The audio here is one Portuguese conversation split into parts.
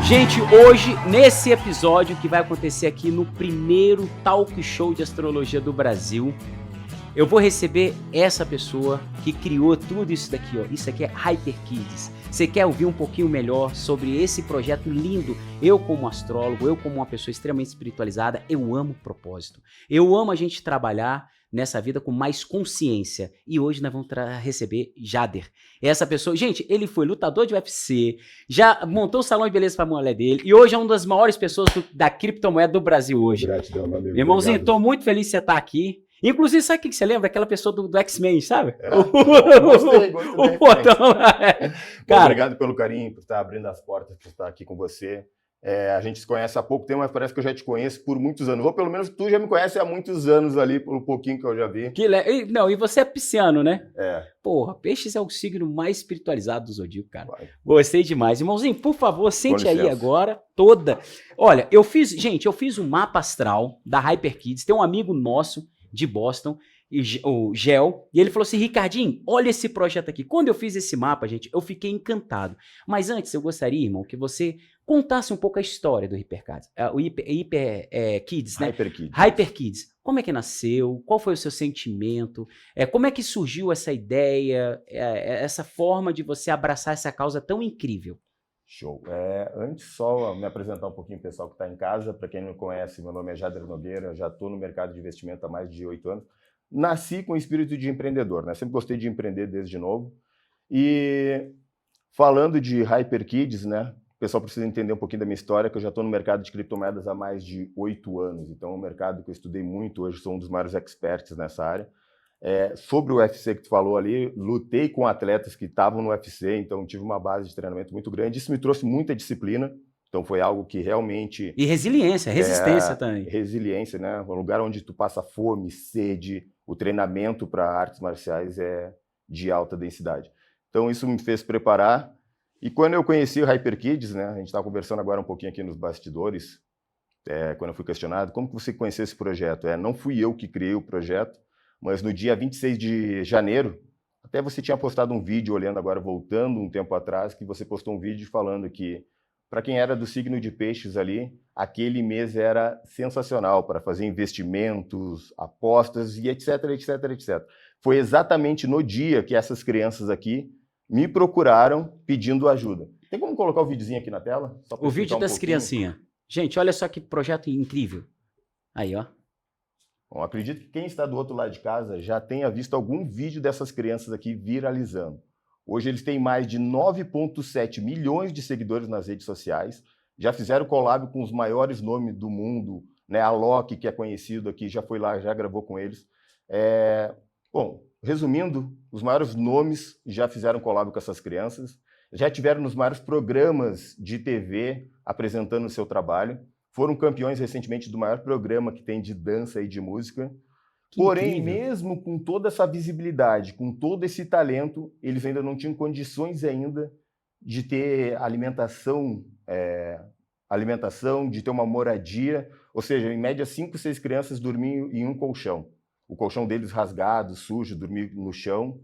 Gente, hoje, nesse episódio que vai acontecer aqui no primeiro talk show de astrologia do Brasil, eu vou receber essa pessoa que criou tudo isso daqui, ó. Isso aqui é Hyper Kids. Você quer ouvir um pouquinho melhor sobre esse projeto lindo? Eu como astrólogo, eu como uma pessoa extremamente espiritualizada, eu amo propósito. Eu amo a gente trabalhar nessa vida com mais consciência. E hoje nós vamos receber Jader. Essa pessoa, gente, ele foi lutador de UFC, já montou o salão de beleza para a mulher dele e hoje é uma das maiores pessoas da criptomoeda do Brasil hoje. Gratidão, meu amigo. Irmãozinho, estou muito feliz de você estar aqui. Inclusive, sabe o que você lembra? Aquela pessoa do X-Men, sabe? Gostei o botão. Cara, obrigado pelo carinho, por estar abrindo as portas, por estar aqui com você. A gente se conhece há pouco tempo, mas parece que eu já te conheço por muitos anos. Ou pelo menos tu já me conhece há muitos anos ali, pelo pouquinho que eu já vi. Não, e você é pisciano, né? É. Porra, peixes é o signo mais espiritualizado do zodíaco, cara. Vai. Gostei demais. Irmãozinho, por favor, sente aí agora toda. Olha, eu fiz um mapa astral da Hyper Kids. Tem um amigo nosso de Boston, o Gel, e ele falou assim: Ricardinho, olha esse projeto aqui. Quando eu fiz esse mapa, gente, eu fiquei encantado. Mas antes, eu gostaria, irmão, que você contasse um pouco a história do Hyper Kids, né? Hyper Kids. Como é que nasceu? Qual foi o seu sentimento? Como é que surgiu essa ideia, essa forma de você abraçar essa causa tão incrível? Show. Antes, só me apresentar um pouquinho o pessoal que está em casa. Para quem não me conhece, meu nome é Jader Nogueira, já estou no mercado de investimento há mais de 8 anos. Nasci com o espírito de empreendedor, né? Sempre gostei de empreender desde novo. E falando de Hyper Kids, né? O pessoal precisa entender um pouquinho da minha história, que eu já estou no mercado de criptomoedas há mais de 8 anos. Então, é um mercado que eu estudei muito, hoje sou um dos maiores experts nessa área. Sobre o UFC que tu falou ali, lutei com atletas que estavam no UFC, então tive uma base de treinamento muito grande. Isso me trouxe muita disciplina, então foi algo que realmente... E resiliência, resistência também. Resiliência, né? Um lugar onde tu passa fome, sede, o treinamento para artes marciais é de alta densidade. Então isso me fez preparar. E quando eu conheci o Hyper Kids, né? A gente estava conversando agora um pouquinho aqui nos bastidores, quando eu fui questionado, como que você conheceu esse projeto? Não fui eu que criei o projeto, mas no dia 26 de janeiro, até você tinha postado um vídeo, olhando agora, voltando um tempo atrás, que você postou um vídeo falando que, para quem era do signo de peixes ali, aquele mês era sensacional para fazer investimentos, apostas e etc, etc, etc. Foi exatamente no dia que essas crianças aqui me procuraram pedindo ajuda. Tem como colocar o videozinho aqui na tela? Só o vídeo das criancinhas. Gente, olha só que projeto incrível. Aí, ó. Bom, acredito que quem está do outro lado de casa já tenha visto algum vídeo dessas crianças aqui viralizando. Hoje eles têm mais de 9,7 milhões de seguidores nas redes sociais, já fizeram collab com os maiores nomes do mundo, né? A Loki, que é conhecido aqui, já foi lá, já gravou com eles. Bom, resumindo, os maiores nomes já fizeram collab com essas crianças, já tiveram nos maiores programas de TV apresentando o seu trabalho. Foram campeões recentemente do maior programa que tem de dança e de música. Porém, mesmo com toda essa visibilidade, com todo esse talento, eles ainda não tinham condições ainda de ter alimentação, de ter uma moradia. Ou seja, em média, 5, 6 crianças dormiam em um colchão. O colchão deles rasgado, sujo, dormir no chão.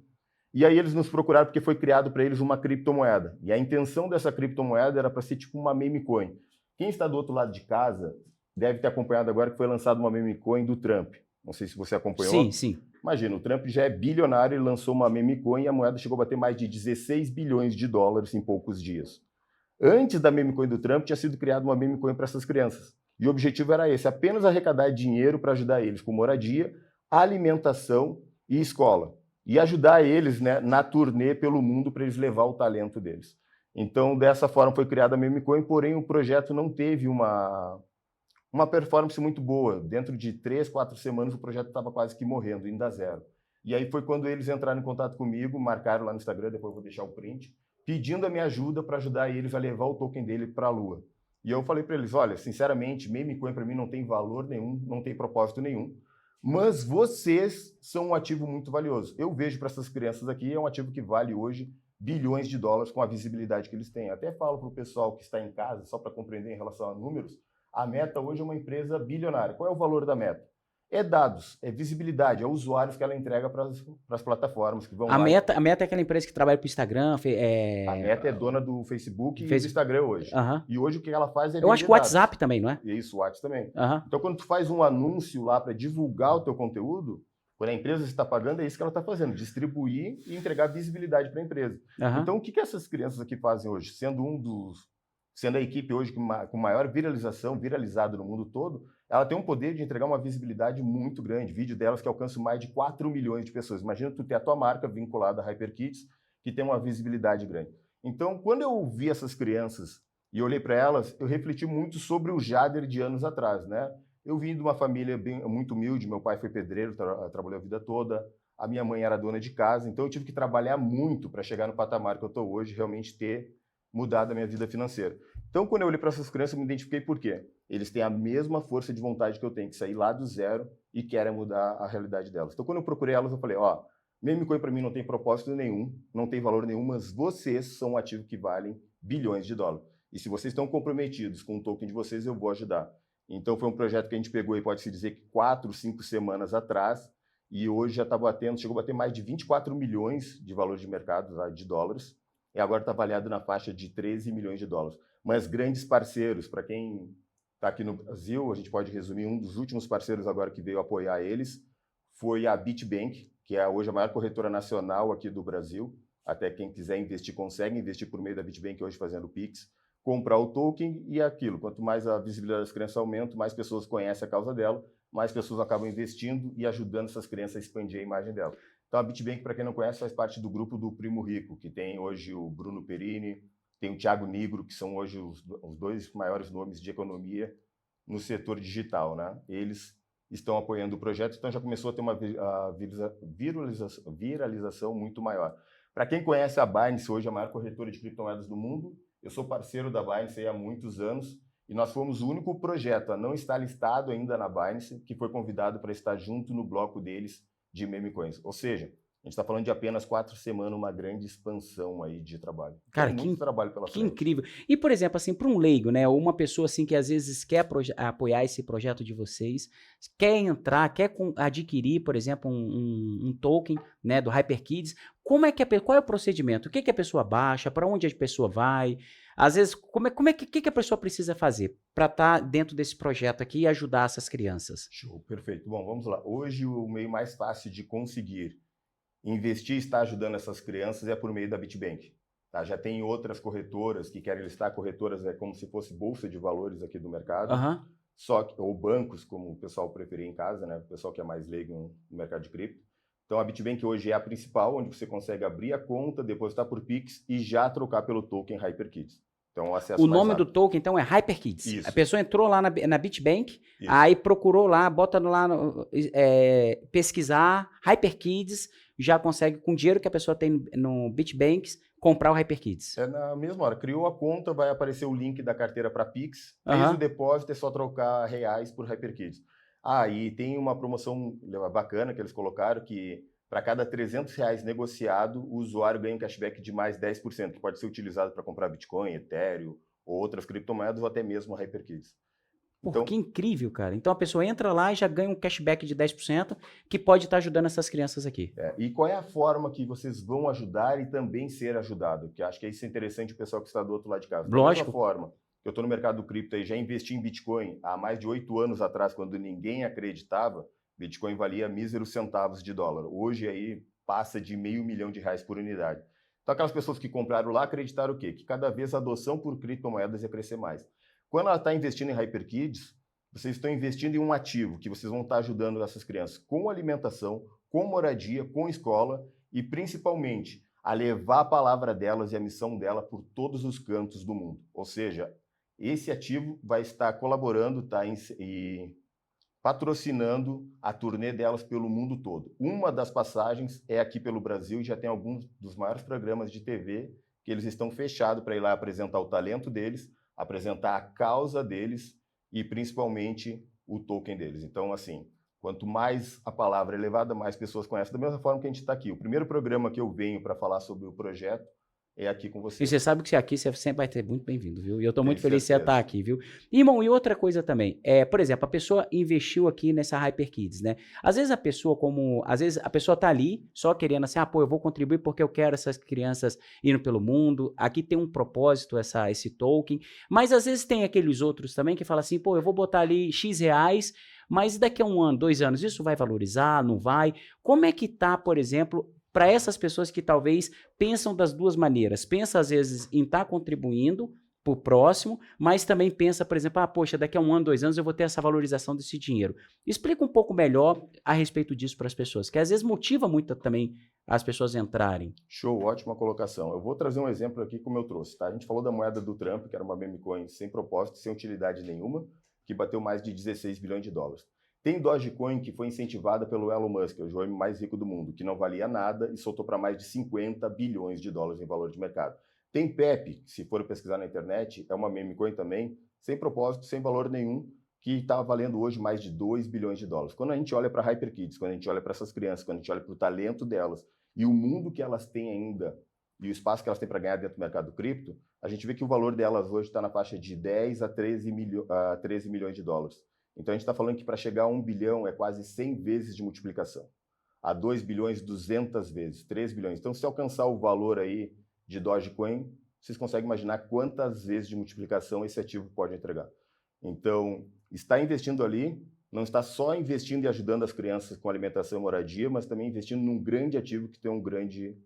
E aí eles nos procuraram porque foi criado para eles uma criptomoeda. E a intenção dessa criptomoeda era para ser tipo uma meme coin. Quem está do outro lado de casa deve ter acompanhado agora que foi lançada uma meme coin do Trump. Não sei se você acompanhou. Sim, sim. Imagina, o Trump já é bilionário e lançou uma meme coin e a moeda chegou a bater mais de 16 bilhões de dólares em poucos dias. Antes da meme coin do Trump, tinha sido criada uma meme coin para essas crianças. E o objetivo era esse, apenas arrecadar dinheiro para ajudar eles com moradia, alimentação e escola. E ajudar eles, né, na turnê pelo mundo para eles levar o talento deles. Então, dessa forma foi criada a meme coin, porém o projeto não teve uma performance muito boa. Dentro de 3, 4 semanas o projeto estava quase que morrendo, indo a zero. E aí foi quando eles entraram em contato comigo, marcaram lá no Instagram, depois eu vou deixar o print, pedindo a minha ajuda para ajudar eles a levar o token dele para a Lua. E eu falei para eles, olha, sinceramente, meme coin para mim não tem valor nenhum, não tem propósito nenhum, mas vocês são um ativo muito valioso. Eu vejo para essas crianças aqui, é um ativo que vale hoje bilhões de dólares com a visibilidade que eles têm. Até falo para o pessoal que está em casa, só para compreender em relação a números, a Meta hoje é uma empresa bilionária. Qual é o valor da Meta? É dados, é visibilidade, é usuários que ela entrega para as plataformas que vão A lá. Meta é aquela empresa que trabalha para o Instagram, A Meta é dona do Facebook e do fez, Instagram hoje. aham. E hoje o que ela faz é Eu acho vender que o dados. WhatsApp também, não é? E isso, o WhatsApp também. Aham. Então, quando tu faz um anúncio lá para divulgar o teu conteúdo, quando a empresa está pagando, é isso que ela está fazendo, distribuir e entregar visibilidade para a empresa. Aham. Então, o que essas crianças aqui fazem hoje? Sendo a equipe hoje com maior viralizado no mundo todo, ela tem um poder de entregar uma visibilidade muito grande. Vídeo delas que alcançam mais de 4 milhões de pessoas. Imagina tu ter a tua marca vinculada à HyperKids, que tem uma visibilidade grande. Então, quando eu vi essas crianças e olhei para elas, eu refleti muito sobre o Jader de anos atrás, né? Eu vim de uma família muito humilde, meu pai foi pedreiro, trabalhou a vida toda, a minha mãe era dona de casa, então eu tive que trabalhar muito para chegar no patamar que eu estou hoje, realmente ter mudado a minha vida financeira. Então, quando eu olhei para essas crianças, eu me identifiquei por quê? Eles têm a mesma força de vontade que eu tenho, que sair lá do zero e querem mudar a realidade delas. Então, quando eu procurei elas, eu falei, ó, Memecoin para mim não tem propósito nenhum, não tem valor nenhum, mas vocês são um ativo que valem bilhões de dólares. E se vocês estão comprometidos com o token de vocês, eu vou ajudar. Então, foi um projeto que a gente pegou, e pode-se dizer que 4, 5 semanas atrás, e hoje já está chegou a bater mais de 24 milhões de valor de mercado de dólares, e agora está avaliado na faixa de 13 milhões de dólares. Mas grandes parceiros, para quem está aqui no Brasil, a gente pode resumir, um dos últimos parceiros agora que veio apoiar eles foi a BitBank, que é hoje a maior corretora nacional aqui do Brasil. Até quem quiser investir consegue investir por meio da BitBank hoje fazendo Pix, comprar o token e aquilo. Quanto mais a visibilidade das crianças aumenta, mais pessoas conhecem a causa dela, mais pessoas acabam investindo e ajudando essas crianças a expandir a imagem dela. Então a BitBank, para quem não conhece, faz parte do grupo do Primo Rico, que tem hoje o Bruno Perini, tem o Thiago Nigro, que são hoje os dois maiores nomes de economia no setor digital, né? Eles estão apoiando o projeto, então já começou a ter uma viralização muito maior. Para quem conhece a Binance, hoje a maior corretora de criptomoedas do mundo, eu sou parceiro da Binance há muitos anos e nós fomos o único projeto a não estar listado ainda na Binance que foi convidado para estar junto no bloco deles de memecoins. Ou seja, a gente está falando de apenas 4 semanas, uma grande expansão aí de trabalho. Cara, tem muito trabalho pela frente. Incrível. E, por exemplo, assim, para um leigo, né, ou uma pessoa assim que às vezes quer apoiar esse projeto de vocês, quer entrar, quer adquirir, por exemplo, um token, né, do HyperKids, qual é o procedimento? O que a pessoa baixa? Para onde a pessoa vai? Às vezes, que a pessoa precisa fazer para estar dentro desse projeto aqui e ajudar essas crianças? Show, perfeito. Bom, vamos lá. Hoje o meio mais fácil de conseguir investir e estar ajudando essas crianças é por meio da BitBank. Tá? Já tem outras corretoras que querem listar, corretoras é como se fosse bolsa de valores aqui do mercado, ou bancos, como o pessoal preferir em casa, né? O pessoal que é mais leigo no mercado de cripto. Então a BitBank hoje é a principal, onde você consegue abrir a conta, depositar por Pix e já trocar pelo token HyperKids. Então, o nome do token, então, é HyperKids. Isso. A pessoa entrou lá na BitBank, Isso. aí procurou lá, bota lá, pesquisar HyperKids, já consegue, com o dinheiro que a pessoa tem no BitBanks, comprar o HyperKids. É na mesma hora. Criou a conta, vai aparecer o link da carteira para Pix. Fez o depósito, é só trocar reais por HyperKids. E tem uma promoção bacana que eles colocaram, que para cada 300 reais negociado, o usuário ganha um cashback de mais 10%, que pode ser utilizado para comprar Bitcoin, Ethereum, ou outras criptomoedas, ou até mesmo a HyperKids. Então, que incrível, cara. Então a pessoa entra lá e já ganha um cashback de 10%, que pode estar ajudando essas crianças aqui. E qual é a forma que vocês vão ajudar e também ser ajudado? Porque acho que isso é interessante o pessoal que está do outro lado de casa. Lógico. Da mesma forma que eu estou no mercado do cripto e já investi em Bitcoin há mais de 8 anos atrás, quando ninguém acreditava, Bitcoin valia míseros centavos de dólar. Hoje aí passa de R$500 mil por unidade. Então aquelas pessoas que compraram lá acreditaram o quê? Que cada vez a adoção por criptomoedas ia crescer mais. Quando ela está investindo em HyperKids, vocês estão investindo em um ativo que vocês vão estar ajudando essas crianças com alimentação, com moradia, com escola e principalmente a levar a palavra delas e a missão dela por todos os cantos do mundo. Ou seja, esse ativo vai estar colaborando e patrocinando a turnê delas pelo mundo todo. Uma das passagens é aqui pelo Brasil e já tem alguns dos maiores programas de TV que eles estão fechados para ir lá apresentar o talento deles, apresentar a causa deles e principalmente o token deles. Então, assim, quanto mais a palavra é levada, mais pessoas conhecem. Da mesma forma que a gente está aqui. O primeiro programa que eu venho para falar sobre o projeto é aqui com E você. você sabe que aqui você sempre vai ter muito bem-vindo, viu? E eu estou Tenho muito feliz de você certeza. estar aqui, viu? Irmão, e outra coisa também, por exemplo, a pessoa investiu aqui nessa HyperKids, né? Às vezes a pessoa tá ali só querendo assim, pô, eu vou contribuir porque eu quero essas crianças indo pelo mundo, aqui tem um propósito esse token, mas às vezes tem aqueles outros também que falam assim, pô, eu vou botar ali X reais, mas daqui a 1 ano, 2 anos, isso vai valorizar, não vai? Como é que tá, por exemplo, para essas pessoas que talvez pensam das duas maneiras, pensa às vezes em estar contribuindo para o próximo, mas também pensa, por exemplo, poxa, daqui a 1 ano, 2 anos eu vou ter essa valorização desse dinheiro. Explica um pouco melhor a respeito disso para as pessoas, que às vezes motiva muito também as pessoas a entrarem. Show, ótima colocação. Eu vou trazer um exemplo aqui como eu trouxe, tá? A gente falou da moeda do Trump, que era uma meme coin sem propósito, sem utilidade nenhuma, que bateu mais de 16 bilhões de dólares. Tem Dogecoin que foi incentivada pelo Elon Musk, o homem mais rico do mundo, que não valia nada e soltou para mais de 50 bilhões de dólares em valor de mercado. Tem Pepe, que se for pesquisar na internet, é uma meme coin também, sem propósito, sem valor nenhum, que está valendo hoje mais de 2 bilhões de dólares. Quando a gente olha para a HyperKids, quando a gente olha para essas crianças, quando a gente olha para o talento delas e o mundo que elas têm ainda e o espaço que elas têm para ganhar dentro do mercado cripto, a gente vê que o valor delas hoje está na faixa de 10 a 13 milhões de dólares. Então, a gente está falando que para chegar a 1 bilhão é quase 100 vezes de multiplicação. A 2 bilhões, 200 vezes, 3 bilhões. Então, se alcançar o valor aí de Dogecoin, vocês conseguem imaginar quantas vezes de multiplicação esse ativo pode entregar. Então, está investindo ali, não está só investindo e ajudando as crianças com alimentação e moradia, mas também investindo num grande ativo que tem um grande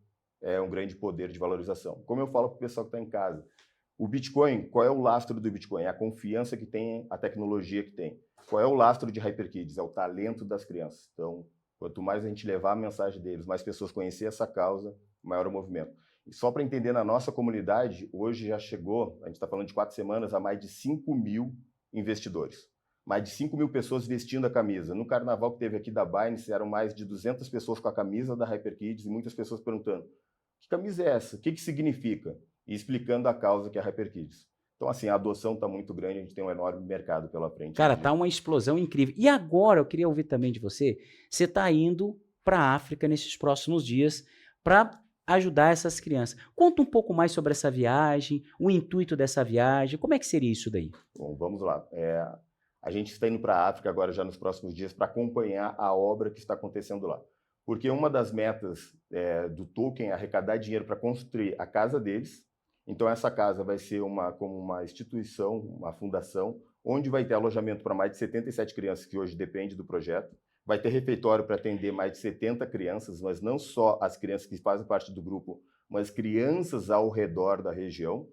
poder de valorização. Como eu falo para o pessoal que está em casa, o Bitcoin, qual é o lastro do Bitcoin? É a confiança que tem, a tecnologia que tem. Qual é o lastro de HyperKids? É o talento das crianças. Então, quanto mais a gente levar a mensagem deles, mais pessoas conhecer essa causa, maior o movimento. E só para entender, na nossa comunidade, hoje já chegou, a gente está falando de 4 semanas, a mais de 5 mil investidores. Mais de 5 mil pessoas vestindo a camisa. No carnaval que teve aqui da Binance, eram mais de 200 pessoas com a camisa da HyperKids e muitas pessoas perguntando, que camisa é essa? O que significa? E explicando a causa que é a HyperKids. Então, assim, a adoção está muito grande, a gente tem um enorme mercado pela frente. Cara, tá uma explosão incrível. E agora, eu queria ouvir também de você, você está indo para a África nesses próximos dias para ajudar essas crianças. Conta um pouco mais sobre essa viagem, o intuito dessa viagem, como é que seria isso daí? Bom, vamos lá. A gente está indo para a África agora já nos próximos dias para acompanhar a obra que está acontecendo lá. Porque uma das metas do token é arrecadar dinheiro para construir a casa deles. Então, essa casa vai ser como uma instituição, uma fundação, onde vai ter alojamento para mais de 77 crianças que hoje dependem do projeto. Vai ter refeitório para atender mais de 70 crianças, mas não só as crianças que fazem parte do grupo, mas crianças ao redor da região.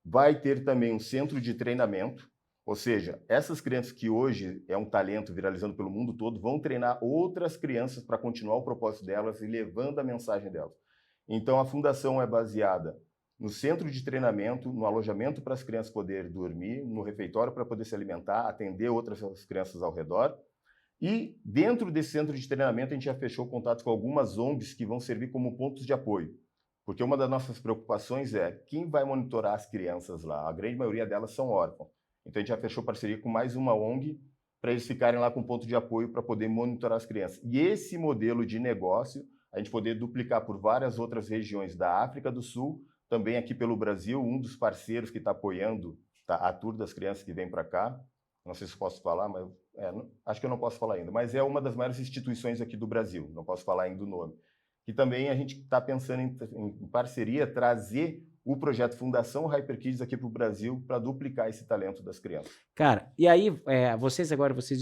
Vai ter também um centro de treinamento, ou seja, essas crianças que hoje é um talento viralizando pelo mundo todo, vão treinar outras crianças para continuar o propósito delas e levando a mensagem delas. Então, a fundação é baseada no centro de treinamento, no alojamento para as crianças poderem dormir, no refeitório para poder se alimentar, atender outras crianças ao redor. E dentro desse centro de treinamento, a gente já fechou contatos com algumas ONGs que vão servir como pontos de apoio. Porque uma das nossas preocupações é quem vai monitorar as crianças lá. A grande maioria delas são órfãos. Então, a gente já fechou parceria com mais uma ONG para eles ficarem lá com ponto de apoio para poder monitorar as crianças. E esse modelo de negócio, a gente poder duplicar por várias outras regiões da África do Sul, também aqui pelo Brasil, um dos parceiros que está apoiando a Tour das Crianças que vem para cá, não sei se posso falar, mas acho que eu não posso falar ainda, mas é uma das maiores instituições aqui do Brasil, não posso falar ainda o nome. E também a gente está pensando em parceria trazer o projeto Fundação HyperKids aqui para o Brasil para duplicar esse talento das crianças. Cara, e aí vocês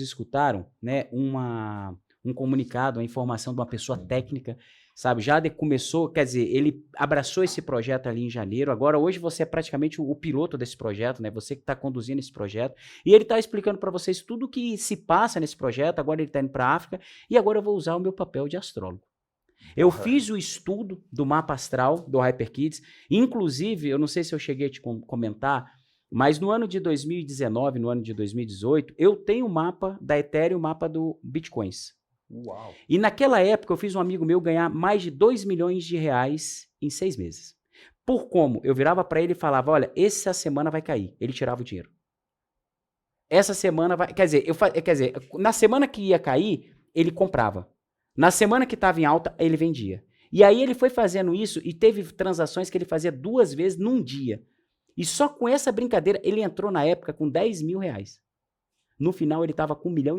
escutaram, né, um comunicado, uma informação de uma pessoa técnica, sabe, começou, quer dizer, ele abraçou esse projeto ali em janeiro, agora hoje você é praticamente o piloto desse projeto, né, você que está conduzindo esse projeto, e ele está explicando para vocês tudo o que se passa nesse projeto, agora ele está indo para a África, e agora eu vou usar o meu papel de astrólogo. Eu fiz o estudo do mapa astral do HyperKids, inclusive, eu não sei se eu cheguei a te comentar, mas no ano de 2019, no ano de 2018, eu tenho o mapa da Ethereum, o mapa do Bitcoins. Uau. E naquela época eu fiz um amigo meu ganhar mais de 2 milhões de reais em 6 meses. Por como? Eu virava para ele e falava, olha, essa semana vai cair. Ele tirava o dinheiro. Essa semana vai... Quer dizer, na semana que ia cair, ele comprava. Na semana que estava em alta, ele vendia. E aí ele foi fazendo isso e teve transações que ele fazia 2 vezes num dia. E só com essa brincadeira, ele entrou na época com 10 mil reais. No final, ele estava com 1,5 milhão.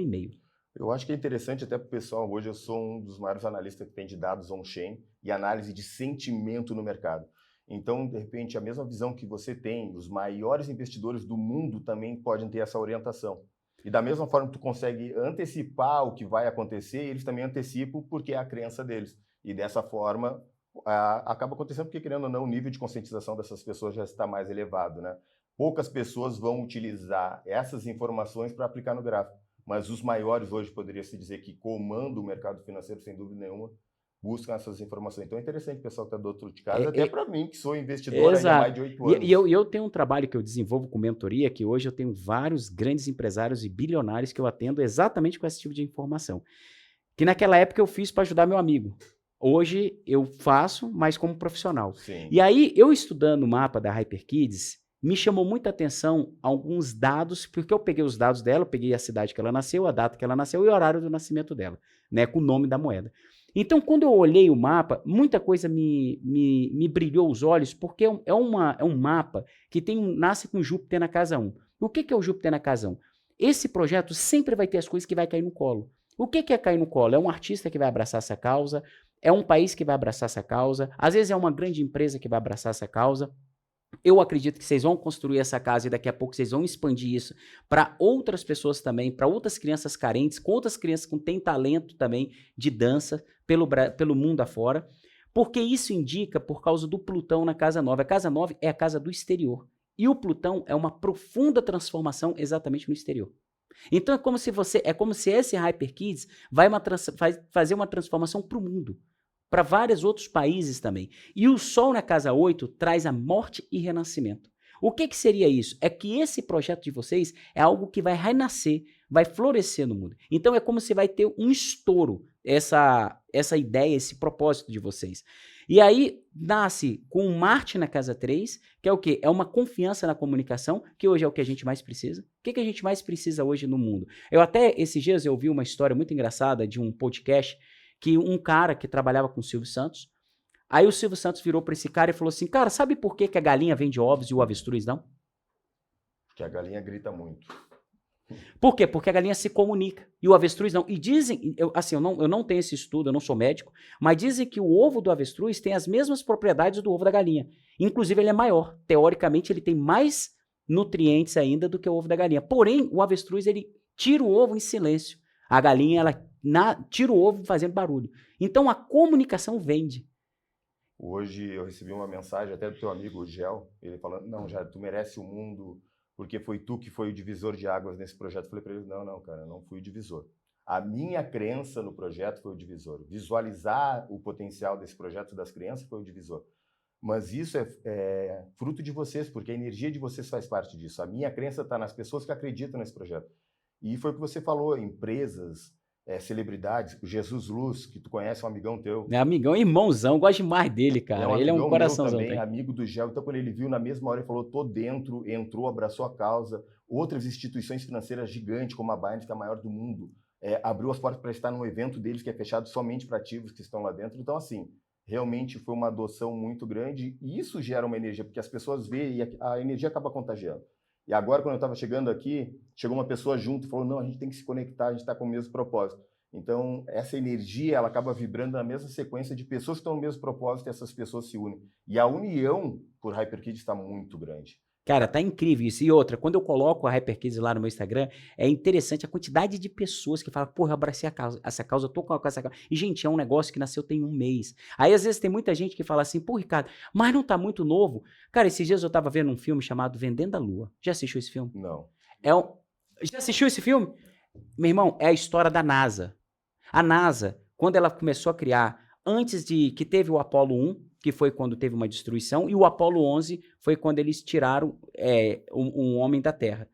Eu acho que é interessante até para o pessoal, hoje eu sou um dos maiores analistas que tem de dados on-chain e análise de sentimento no mercado. Então, de repente, a mesma visão que você tem, os maiores investidores do mundo também podem ter essa orientação. E da mesma forma que tu consegue antecipar o que vai acontecer, eles também antecipam porque é a crença deles. E dessa forma, acaba acontecendo porque, querendo ou não, o nível de conscientização dessas pessoas já está mais elevado, né? Poucas pessoas vão utilizar essas informações para aplicar no gráfico. Mas os maiores hoje, poderia-se dizer que comandam o mercado financeiro, sem dúvida nenhuma, buscam essas informações. Então é interessante o pessoal que está do outro de casa, até para mim, que sou investidor há mais de 8 anos. E eu tenho um trabalho que eu desenvolvo com mentoria, que hoje eu tenho vários grandes empresários e bilionários que eu atendo exatamente com esse tipo de informação. Que naquela época eu fiz para ajudar meu amigo. Hoje eu faço, mas como profissional. Sim. E aí, eu estudando o mapa da HyperKids, me chamou muita atenção alguns dados, porque eu peguei os dados dela, eu peguei a cidade que ela nasceu, a data que ela nasceu e o horário do nascimento dela, né, com o nome da moeda. Então, quando eu olhei o mapa, muita coisa me brilhou os olhos, porque é um mapa que nasce com Júpiter na casa 1. O que é o Júpiter na casa 1? Esse projeto sempre vai ter as coisas que vai cair no colo. O que é cair no colo? É um artista que vai abraçar essa causa, é um país que vai abraçar essa causa, às vezes é uma grande empresa que vai abraçar essa causa. Eu acredito que vocês vão construir essa casa e daqui a pouco vocês vão expandir isso para outras pessoas também, para outras crianças carentes, com outras crianças que têm talento também de dança pelo mundo afora, porque isso indica por causa do Plutão na casa 9. A casa 9 é a casa do exterior e o Plutão é uma profunda transformação exatamente no exterior. Então é como se esse HyperKids vai fazer uma transformação para o mundo, para vários outros países também. E o Sol na casa 8 traz a morte e renascimento. O que seria isso? É que esse projeto de vocês é algo que vai renascer, vai florescer no mundo. Então é como se vai ter um estouro, essa ideia, esse propósito de vocês. E aí nasce com Marte na casa 3, que é o quê? É uma confiança na comunicação, que hoje é o que a gente mais precisa. O que a gente mais precisa hoje no mundo? Eu até, esses dias, eu ouvi uma história muito engraçada de um podcast que um cara que trabalhava com o Silvio Santos, aí o Silvio Santos virou para esse cara e falou assim, cara, sabe por que a galinha vende ovos e o avestruz não? Porque a galinha grita muito. Por quê? Porque a galinha se comunica e o avestruz não. E dizem, eu não tenho esse estudo, eu não sou médico, mas dizem que o ovo do avestruz tem as mesmas propriedades do ovo da galinha. Inclusive ele é maior. Teoricamente ele tem mais nutrientes ainda do que o ovo da galinha. Porém, o avestruz ele tira o ovo em silêncio. A galinha ela tira o ovo fazendo barulho. Então a comunicação vende. Hoje eu recebi uma mensagem até do teu amigo, o Gel, ele falando, não, já tu merece o mundo, porque foi tu que foi o divisor de águas nesse projeto. Eu falei para ele, não, cara, não fui o divisor. A minha crença no projeto foi o divisor. Visualizar o potencial desse projeto das crianças foi o divisor. Mas isso é fruto de vocês, porque a energia de vocês faz parte disso. A minha crença está nas pessoas que acreditam nesse projeto. E foi o que você falou, empresas, celebridades, o Jesus Luz, que tu conhece, um amigão teu. É amigão, irmãozão, gosto demais dele, cara. Ele é um coraçãozão também, amigo do Gel. Então, quando ele viu, na mesma hora, ele falou, tô dentro, entrou, abraçou a causa. Outras instituições financeiras gigantes, como a Binance, que é a maior do mundo, abriu as portas para estar num evento deles que é fechado somente para ativos que estão lá dentro. Então, assim, realmente foi uma adoção muito grande e isso gera uma energia, porque as pessoas veem e a energia acaba contagiando. E agora, quando eu estava chegando aqui, chegou uma pessoa junto e falou, não, a gente tem que se conectar, a gente está com o mesmo propósito. Então, essa energia, ela acaba vibrando na mesma sequência de pessoas que estão no mesmo propósito e essas pessoas se unem. E a união por HyperKids está muito grande. Cara, tá incrível isso. E outra, quando eu coloco a HyperKids lá no meu Instagram, é interessante a quantidade de pessoas que falam, porra, eu abracei essa causa, eu tô com essa causa. E, gente, é um negócio que nasceu tem 1 mês. Aí, às vezes, tem muita gente que fala assim, pô, Ricardo, mas não tá muito novo. Cara, esses dias eu tava vendo um filme chamado Vendendo a Lua. Já assistiu esse filme? Não. Já assistiu esse filme? Meu irmão, é a história da NASA. A NASA, quando ela começou a criar, antes de que teve o Apollo 1, que foi quando teve uma destruição, e o Apollo 11 foi quando eles tiraram um homem da Terra.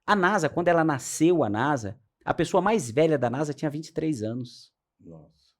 A NASA, quando ela nasceu, a pessoa mais velha da NASA tinha 23 anos. Nossa.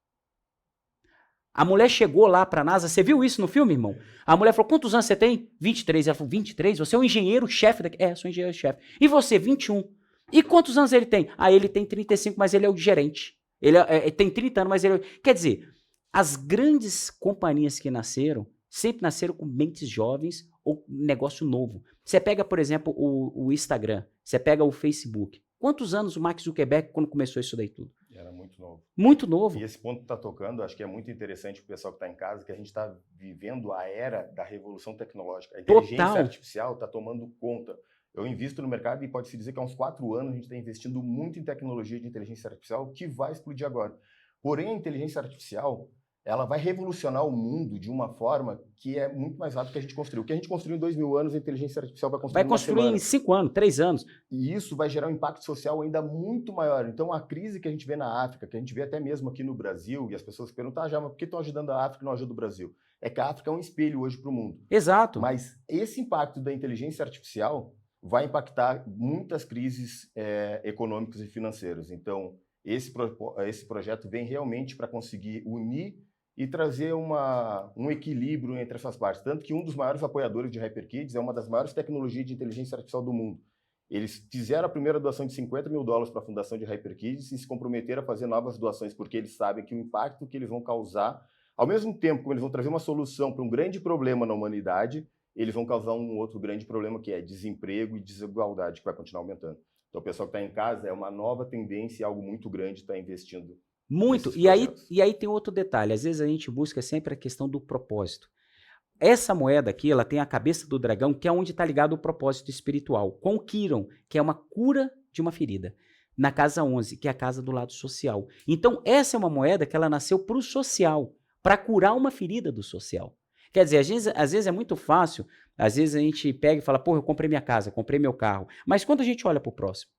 A mulher chegou lá para a NASA, você viu isso no filme, irmão? A mulher falou, quantos anos você tem? 23. Ela falou, 23? Você é o engenheiro-chefe daqui? Sou engenheiro-chefe. E você, 21. E quantos anos ele tem? Ele tem 35, mas ele é o gerente. Ele tem 30 anos, mas ele... Quer dizer, As grandes companhias que nasceram, sempre nasceram com mentes jovens ou negócio novo. Você pega, por exemplo, o Instagram, você pega o Facebook. Quantos anos o Mark Zuckerberg quando começou isso daí tudo? Era muito novo. Muito novo. E esse ponto que está tocando, acho que é muito interessante para o pessoal que está em casa, que a gente está vivendo a era da revolução tecnológica. A inteligência artificial está tomando conta. Eu invisto no mercado e pode-se dizer que há uns 4 anos a gente está investindo muito em tecnologia de inteligência artificial que vai explodir agora. Porém, a inteligência artificial, ela vai revolucionar o mundo de uma forma que é muito mais rápido que a gente construiu. O que a gente construiu em 2000 anos, a inteligência artificial vai construir em 5 anos, 3 anos. E isso vai gerar um impacto social ainda muito maior. Então, a crise que a gente vê na África, que a gente vê até mesmo aqui no Brasil, e as pessoas perguntam, já, mas por que estão ajudando a África e não ajudam o Brasil? É que a África é um espelho hoje para o mundo. Exato. Mas esse impacto da inteligência artificial vai impactar muitas crises econômicas e financeiras. Então, esse projeto vem realmente para conseguir unir e trazer um equilíbrio entre essas partes. Tanto que um dos maiores apoiadores de HyperKids é uma das maiores tecnologias de inteligência artificial do mundo. Eles fizeram a primeira doação de $50 mil para a fundação de HyperKids e se comprometeram a fazer novas doações, porque eles sabem que o impacto que eles vão causar, ao mesmo tempo que eles vão trazer uma solução para um grande problema na humanidade, eles vão causar um outro grande problema, que é desemprego e desigualdade, que vai continuar aumentando. Então, o pessoal que está em casa, é uma nova tendência, algo muito grande, está investindo. Muito. E aí tem outro detalhe. Às vezes a gente busca sempre a questão do propósito. Essa moeda aqui, ela tem a cabeça do dragão, que é onde está ligado o propósito espiritual. Com o Quiron, que é uma cura de uma ferida. Na casa 11, que é a casa do lado social. Então, essa é uma moeda que ela nasceu para o social, para curar uma ferida do social. Quer dizer, às vezes é muito fácil, às vezes a gente pega e fala, eu comprei minha casa, comprei meu carro. Mas quando a gente olha para o próximo,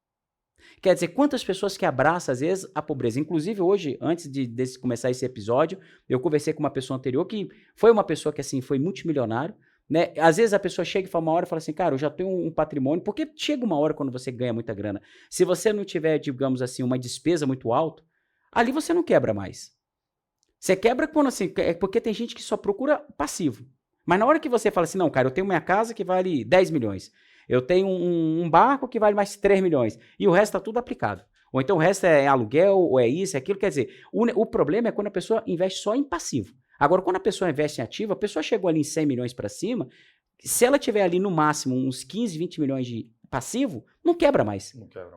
quer dizer, quantas pessoas que abraçam, às vezes, a pobreza. Inclusive, hoje, antes de começar esse episódio, eu conversei com uma pessoa anterior que foi uma pessoa que, assim, foi multimilionário, né? Às vezes a pessoa chega e fala uma hora e fala assim, cara, eu já tenho um patrimônio, porque chega uma hora quando você ganha muita grana. Se você não tiver, digamos assim, uma despesa muito alta, ali você não quebra mais. Você quebra quando, assim, é porque tem gente que só procura passivo. Mas na hora que você fala assim, não, cara, eu tenho minha casa que vale 10 milhões. Eu tenho um barco que vale mais 3 milhões. E o resto está tudo aplicado. Ou então o resto é aluguel, ou é isso, é aquilo. Quer dizer, o problema é quando a pessoa investe só em passivo. Agora, quando a pessoa investe em ativo, a pessoa chegou ali em 100 milhões para cima, se ela tiver ali no máximo uns 15, 20 milhões de passivo, não quebra mais.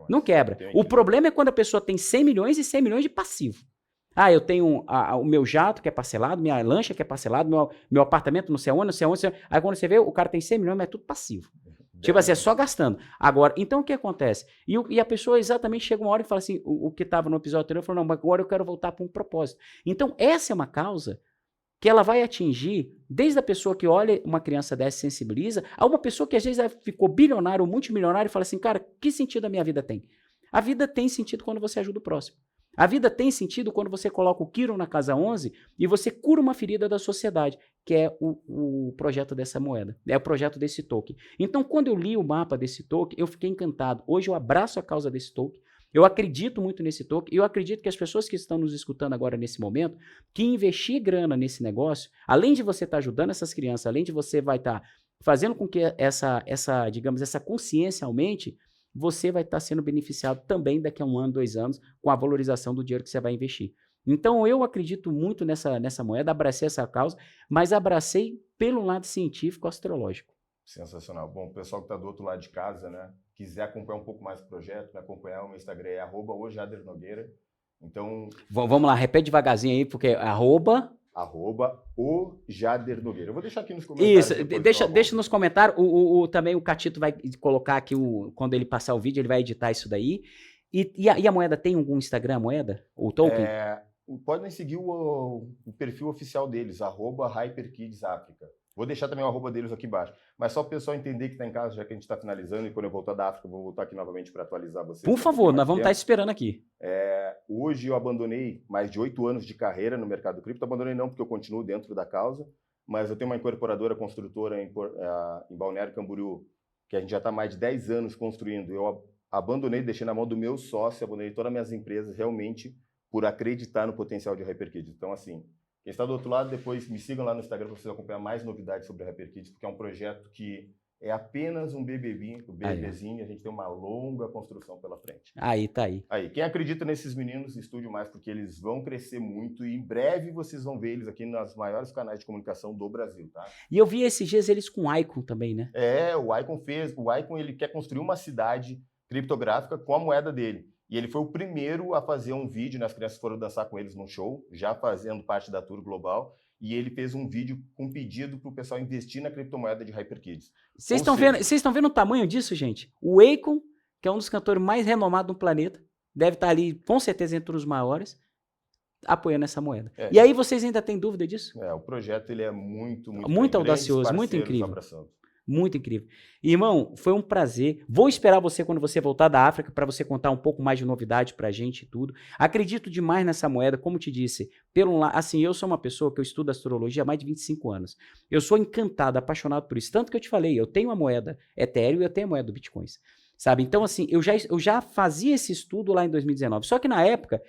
Não quebra. O problema é quando a pessoa tem 100 milhões e 100 milhões de passivo. Eu tenho o meu jato que é parcelado, minha lancha que é parcelado, meu apartamento não sei onde, não sei onde. Aí quando você vê, o cara tem 100 milhões, mas é tudo passivo. Tipo assim, é só gastando. Agora, então o que acontece? E a pessoa exatamente chega uma hora e fala assim, o que estava no episódio anterior, falou, não, mas agora eu quero voltar para um propósito. Então, essa é uma causa que ela vai atingir desde a pessoa que olha uma criança dessa e sensibiliza, a uma pessoa que às vezes ficou bilionário ou multimilionário e fala assim, cara, que sentido a minha vida tem? A vida tem sentido quando você ajuda o próximo. A vida tem sentido quando você coloca o Quiron na casa 11 e você cura uma ferida da sociedade, que é o projeto dessa moeda, é o projeto desse token. Então, quando eu li o mapa desse token, eu fiquei encantado. Hoje eu abraço a causa desse token, eu acredito muito nesse token e eu acredito que as pessoas que estão nos escutando agora nesse momento, que investir grana nesse negócio, além de você estar ajudando essas crianças, além de você vai estar fazendo com que essa consciência aumente, você vai estar sendo beneficiado também daqui a 1 ano, 2 anos, com a valorização do dinheiro que você vai investir. Então, eu acredito muito nessa moeda, abracei essa causa, mas abracei pelo lado científico astrológico. Sensacional. Bom, o pessoal que está do outro lado de casa, né, quiser acompanhar um pouco mais do projeto, me acompanhar, o meu Instagram é @ojadernogueira. Então... Vamos lá, repete devagarzinho aí, porque o Jader Nogueira. Eu vou deixar aqui nos comentários. Isso, deixa nos comentários. Também o Catito vai colocar aqui, quando ele passar o vídeo, ele vai editar isso daí. E a moeda tem algum Instagram, a moeda? O token? Podem seguir o perfil oficial deles, @HyperKidsAfrica. Vou deixar também o arroba deles aqui embaixo. Mas só para o pessoal entender que está em casa, já que a gente está finalizando, e quando eu voltar da África, eu vou voltar aqui novamente para atualizar vocês. Por favor, nós vamos estar esperando aqui. Hoje eu abandonei mais de 8 anos de carreira no mercado cripto. Abandonei não, porque eu continuo dentro da causa, mas eu tenho uma incorporadora construtora em Balneário Camboriú, que a gente já está mais de 10 anos construindo. Eu abandonei, deixei na mão do meu sócio, abandonei todas as minhas empresas realmente por acreditar no potencial de HyperKids. Então, assim, quem está do outro lado, depois me sigam lá no Instagram para vocês acompanhar mais novidades sobre a HyperKids, porque é um projeto que é apenas um bebezinho, a gente tem uma longa construção pela frente. Aí, tá aí. Aí, quem acredita nesses meninos, estude mais, porque eles vão crescer muito e em breve vocês vão ver eles aqui nos maiores canais de comunicação do Brasil, tá? E eu vi esses dias eles com o Icon também, né? O Icon ele quer construir uma cidade criptográfica com a moeda dele. E ele foi o primeiro a fazer um vídeo, né? As crianças foram dançar com eles num show, já fazendo parte da tour global, e ele fez um vídeo com pedido para o pessoal investir na criptomoeda de HyperKids. Vocês estão vendo o tamanho disso, gente? O Akon, que é um dos cantores mais renomados do planeta, deve estar ali, com certeza, entre os maiores, apoiando essa moeda. E aí vocês ainda têm dúvida disso? O projeto ele é muito audacioso, muito incrível. Abraçando. Muito incrível. Irmão, foi um prazer. Vou esperar você quando você voltar da África para você contar um pouco mais de novidade pra gente e tudo. Acredito demais nessa moeda, como te disse. Assim, eu sou uma pessoa que eu estudo astrologia há mais de 25 anos. Eu sou encantado, apaixonado por isso. Tanto que eu te falei, eu tenho a moeda Ethereum e eu tenho a moeda do Bitcoins. Sabe? Então, assim, eu já fazia esse estudo lá em 2019. Só que na época,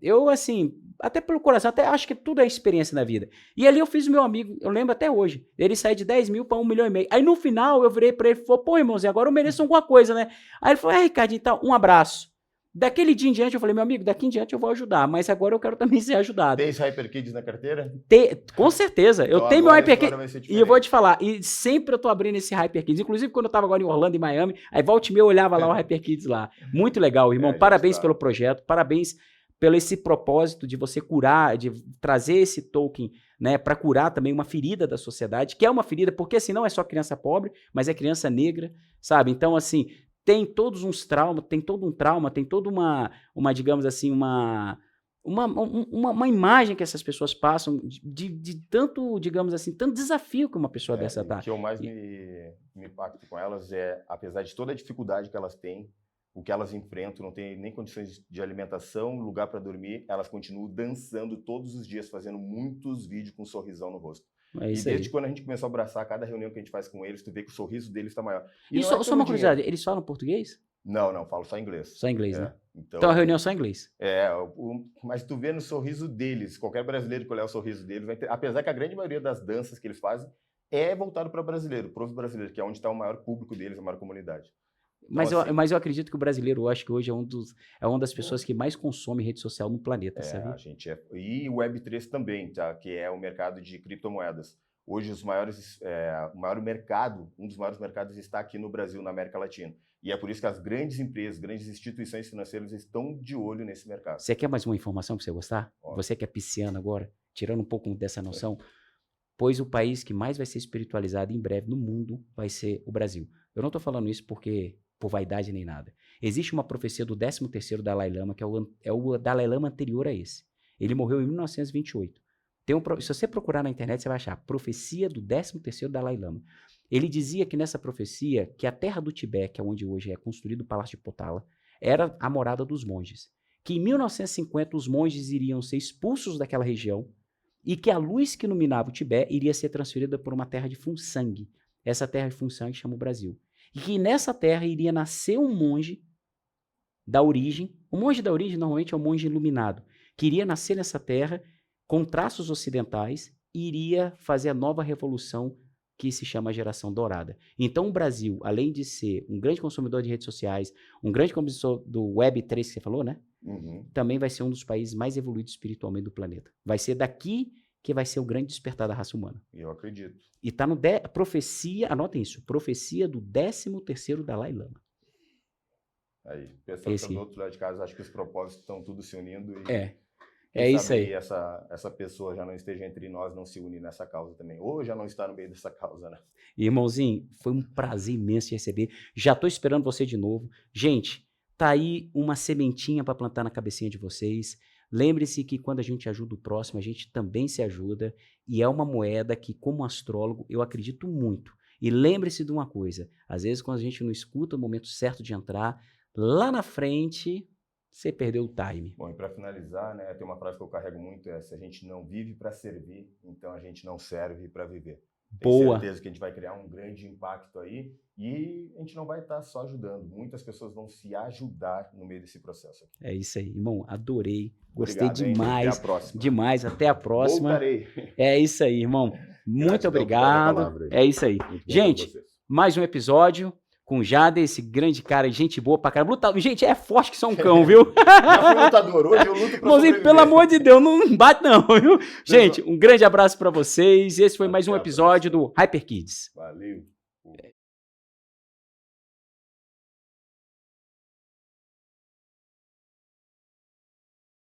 eu, assim, até pelo coração, até acho que tudo é experiência na vida. E ali eu fiz o meu amigo, eu lembro até hoje, ele saiu de 10 mil para 1,5 milhão. Aí no final eu virei para ele e falei, pô, irmãozinho, agora eu mereço alguma coisa, né? Aí ele falou, Ricardinho, então, um abraço. Daquele dia em diante eu falei, meu amigo, daqui em diante eu vou ajudar, mas agora eu quero também ser ajudado. Tem esse HyperKids na carteira? Com certeza, eu tenho meu HyperKids e eu vou te falar, e sempre eu tô abrindo esse HyperKids, inclusive quando eu tava agora em Orlando e Miami, aí volta e meia eu olhava lá o HyperKids lá. Muito legal, irmão, parabéns pelo projeto, parabéns pelo esse propósito de você curar, de trazer esse token, né, para curar também uma ferida da sociedade, que é uma ferida, porque assim, não é só criança pobre, mas é criança negra, sabe? Então, assim, tem todos uns traumas, tem todo um trauma, tem toda uma digamos assim, uma imagem que essas pessoas passam de tanto, digamos assim, tanto desafio que uma pessoa dessa tá. O que eu mais me impacto com elas é, apesar de toda a dificuldade que elas têm, o que elas enfrentam, não tem nem condições de alimentação, lugar para dormir, elas continuam dançando todos os dias, fazendo muitos vídeos com um sorrisão no rosto. É isso e desde aí. Quando a gente começou a abraçar, cada reunião que a gente faz com eles, tu vê que o sorriso deles está maior. E só uma curiosidade, eles falam português? Não, falo só inglês. Só inglês, né? Então a reunião é só inglês. Mas tu vê no sorriso deles, qualquer brasileiro que olhar o sorriso deles, apesar que a grande maioria das danças que eles fazem é voltado para brasileiro, pro brasileiro, que é onde está o maior público deles, a maior comunidade. Então, mas eu acredito que o brasileiro, eu acho que hoje é uma das pessoas que mais consome rede social no planeta, sabe? A gente e o Web3 também, tá? Que é o mercado de criptomoedas. Hoje um dos maiores mercados está aqui no Brasil, na América Latina. E é por isso que as grandes empresas, grandes instituições financeiras estão de olho nesse mercado. Você quer mais uma informação para você gostar? Você que é pisciano agora, tirando um pouco dessa noção, pois o país que mais vai ser espiritualizado em breve no mundo vai ser o Brasil. Eu não estou falando isso por vaidade nem nada. Existe uma profecia do 13º Dalai Lama, que é o Dalai Lama anterior a esse. Ele morreu em 1928. Se você procurar na internet, você vai achar profecia do 13º Dalai Lama. Ele dizia que nessa profecia, que a terra do Tibete, que é onde hoje é construído o Palácio de Potala, era a morada dos monges. Que em 1950 os monges iriam ser expulsos daquela região e que a luz que iluminava o Tibete iria ser transferida por uma terra de Funsang. Essa terra de Funsang chama o Brasil. E que nessa terra iria nascer um monge da origem. O monge da origem normalmente é um monge iluminado, que iria nascer nessa terra com traços ocidentais e iria fazer a nova revolução que se chama Geração Dourada. Então o Brasil, além de ser um grande consumidor de redes sociais, um grande consumidor do Web3 que você falou, né? Também vai ser um dos países mais evoluídos espiritualmente do planeta. Vai ser daqui que vai ser o grande despertar da raça humana. Eu acredito. E está no profecia, anotem isso, profecia do 13º Dalai Lama. Aí, pessoal que está do outro lado de casa, acho que os propósitos estão tudo se unindo. É isso aí. Essa pessoa já não esteja entre nós, não se une nessa causa também. Ou já não está no meio dessa causa, né? Irmãozinho, foi um prazer imenso te receber. Já estou esperando você de novo. Gente, tá aí uma sementinha para plantar na cabecinha de vocês. Lembre-se que quando a gente ajuda o próximo, a gente também se ajuda. E é uma moeda que, como astrólogo, eu acredito muito. E lembre-se de uma coisa. Às vezes, quando a gente não escuta o momento certo de entrar, lá na frente, você perdeu o time. Bom, e para finalizar, né, tem uma frase que eu carrego muito, se a gente não vive para servir, então a gente não serve para viver. Tenho certeza que a gente vai criar um grande impacto aí e a gente não vai estar só ajudando. Muitas pessoas vão se ajudar no meio desse processo aqui. É isso aí, irmão. Adorei. Gostei Obrigado, demais. Até a próxima. Demais. Até a próxima. Voltarei. É isso aí, irmão. Muito obrigado. É isso aí. Gente, mais um episódio com o Jader, esse grande cara, gente boa pra caramba. Gente, é forte que só um cão, viu? Já fui lutador, hoje eu luto pra Mãozinho, pelo amor de Deus, não bate não, viu? Gente, um grande abraço pra vocês. Esse foi mais um episódio do Hyper Kids. Valeu.